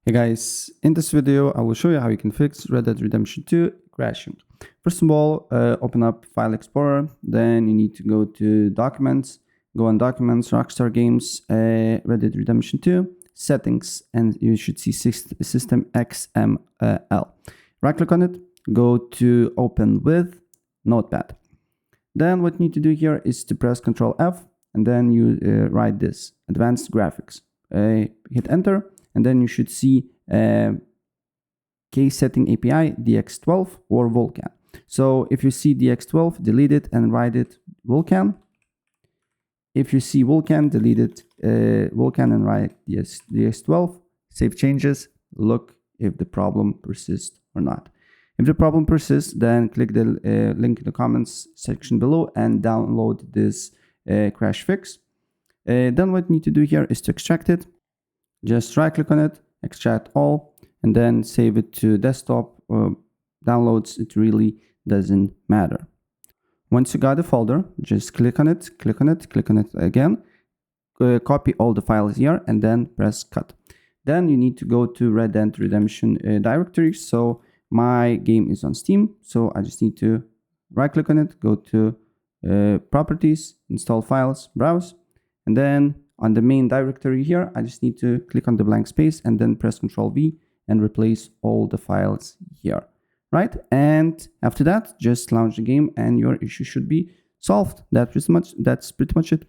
Hey guys, in this video I will show you how you can fix Red Dead Redemption 2 crashing. First of all, open up File Explorer, then you need to go to Documents, go on Documents, Rockstar Games, Red Dead Redemption 2, Settings, and you should see System XML. Right click on it, go to Open with Notepad. Then what you need to do here is to press Ctrl F, and then you write this, Advanced Graphics. Hit Enter. And then you should see case setting API DX12 or Vulkan. So if you see DX12, delete it and write it Vulkan. If you see Vulkan, delete it Vulkan and write DX12. Save changes. Look if the problem persists or not. If the problem persists, then click the link in the comments section below and download this crash fix. Then what you need to do here is to extract it. Just right click on it, extract all, and then save it to desktop or downloads. It really doesn't matter. Once you got the folder, just click on it again, copy all the files here, and then press cut. Then you need to go to Red Dead Redemption directory. So my game is on Steam, so I just need to right click on it, go to properties, install files, browse, and then on the main directory here, I just need to click on the blank space and then press Ctrl V and replace all the files here, right? And after that, just launch the game and your issue should be solved. That's pretty much it.